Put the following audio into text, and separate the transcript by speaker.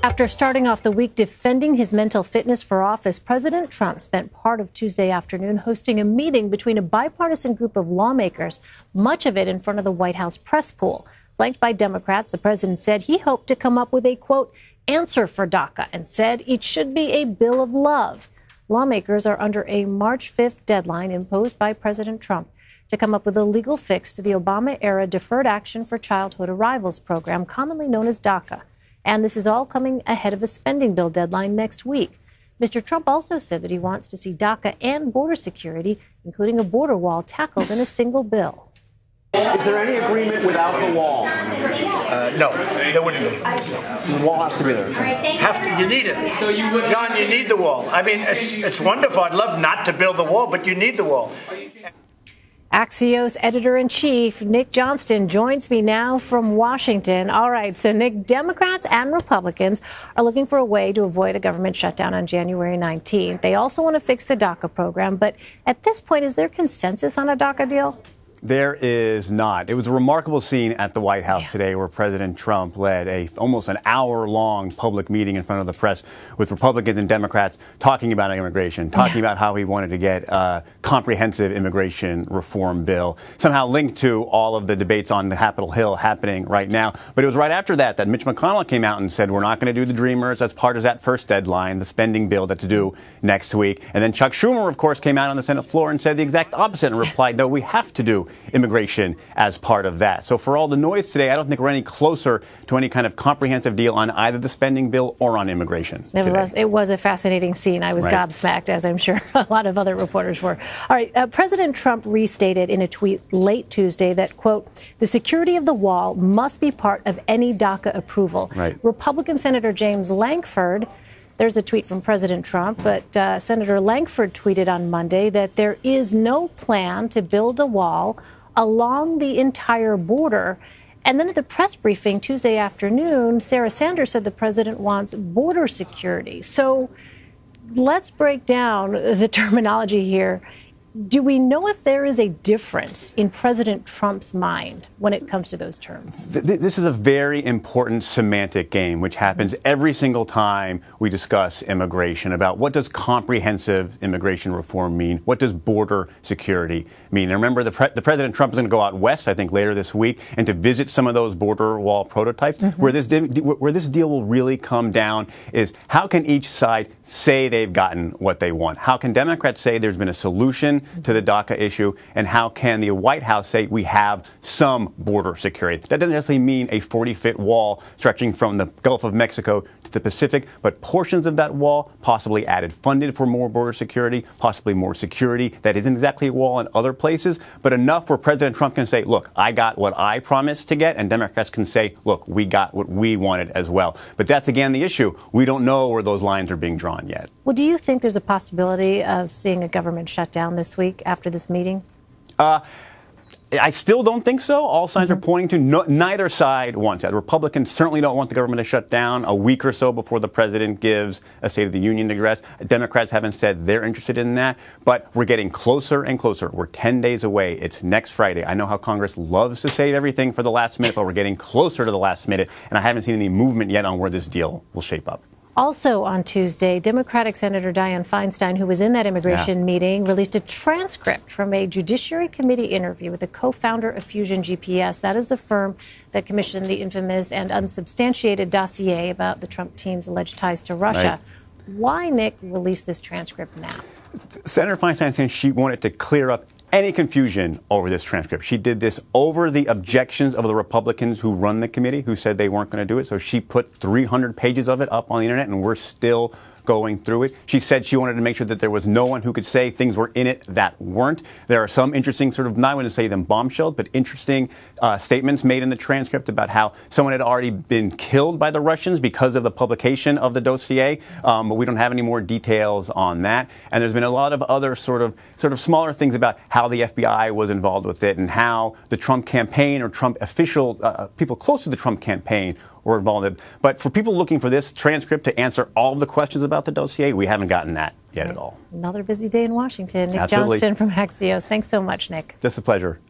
Speaker 1: After starting off the week defending his mental fitness for office, President Trump spent part of Tuesday afternoon hosting a meeting between a bipartisan group of lawmakers, much of it in front of the White House press pool. Flanked by Democrats, the president said he hoped to come up with a, quote, answer for DACA and said it should be a bill of love. Lawmakers are under a March 5th deadline imposed by President Trump to come up with a legal fix to the Obama-era Deferred Action for Childhood Arrivals program, commonly known as DACA. And this is all coming ahead of a spending bill deadline next week. Mr. Trump also said that he wants to see DACA and border security, including a border wall, tackled in a single bill.
Speaker 2: Is there any agreement without the wall?
Speaker 3: No, there wouldn't be.
Speaker 2: The wall has to be there.
Speaker 3: You need it. John, you need the wall. I mean, it's wonderful. I'd love not to build the wall, but you need the wall.
Speaker 1: Axios editor-in-chief Nick Johnston joins me now from Washington. All right, so Nick, Democrats and Republicans are looking for a way to avoid a government shutdown on January 19th. They also want to fix the DACA program. But at this point, is there consensus on a DACA deal?
Speaker 4: There is not. It was a remarkable scene at the White House today where President Trump led almost an hour-long public meeting in front of the press with Republicans and Democrats talking about immigration, talking about how he wanted to get a comprehensive immigration reform bill, somehow linked to all of the debates on the Capitol Hill happening right now. But it was right after that that Mitch McConnell came out and said, we're not going to do the Dreamers as part of that first deadline, the spending bill that's due next week. And then Chuck Schumer, of course, came out on the Senate floor and said the exact opposite and replied, no, we have to do immigration as part of that. So for all the noise today, I don't think we're any closer to any kind of comprehensive deal on either the spending bill or on immigration.
Speaker 1: It was a fascinating scene. I was gobsmacked, as I'm sure a lot of other reporters were. All right, President Trump restated in a tweet late Tuesday that, quote, the security of the wall must be part of any DACA approval. Republican Senator James Lankford, there's a tweet from President Trump, but Senator Lankford tweeted on Monday that there is no plan to build a wall along the entire border. And then at the press briefing Tuesday afternoon, Sarah Sanders said the president wants border security. So let's break down the terminology here. Do we know if there is a difference in President Trump's mind when it comes to those terms?
Speaker 4: This is a very important semantic game, which happens every single time we discuss immigration, about what does comprehensive immigration reform mean? What does border security mean? And remember, the President Trump is going to go out west, I think, later this week, and to visit some of those border wall prototypes. Where this deal will really come down is how can each side say they've gotten what they want? How can Democrats say there's been a solution to the DACA issue, and how can the White House say we have some border security? That doesn't necessarily mean a 40-foot wall stretching from the Gulf of Mexico to the Pacific, but portions of that wall possibly added, funded for more border security, possibly more security that isn't exactly a wall in other places, but enough where President Trump can say, look, I got what I promised to get, and Democrats can say, look, we got what we wanted as well. But that's, again, the issue. We don't know where those lines are being drawn yet.
Speaker 1: Well, do you think there's a possibility of seeing a government shutdown this week after this meeting?
Speaker 4: I still don't think so. All signs are pointing to neither side wants that. Republicans certainly don't want the government to shut down a week or so before the president gives a State of the Union address. Democrats haven't said they're interested in that, but we're getting closer and closer. We're 10 days away. It's next Friday. I know how Congress loves to save everything for the last minute, but we're getting closer to the last minute, and I haven't seen any movement yet on where this deal will shape up.
Speaker 1: Also on Tuesday, Democratic Senator Dianne Feinstein, who was in that immigration meeting, released a transcript from a Judiciary Committee interview with the co-founder of Fusion GPS. That is the firm that commissioned the infamous and unsubstantiated dossier about the Trump team's alleged ties to Russia. Why, Nick, release this transcript now?
Speaker 4: Senator Feinstein saying she wanted to clear up any confusion over this transcript. She did this over the objections of the Republicans who run the committee, who said they weren't going to do it. So she put 300 pages of it up on the internet, and we're still going through it. She said she wanted to make sure that there was no one who could say things were in it that weren't. There are some interesting not going to say them bombshells, but interesting statements made in the transcript about how someone had already been killed by the Russians because of the publication of the dossier, but we don't have any more details on that. And there's been a lot of other sort of smaller things about how the FBI was involved with it and how the Trump campaign or Trump official, people close to the Trump campaign were involved in it. But for people looking for this transcript to answer all of the questions about the dossier, we haven't gotten that yet at all.
Speaker 1: Another busy day in Washington. Nick Johnston from Axios. Thanks so much, Nick.
Speaker 4: Just a pleasure.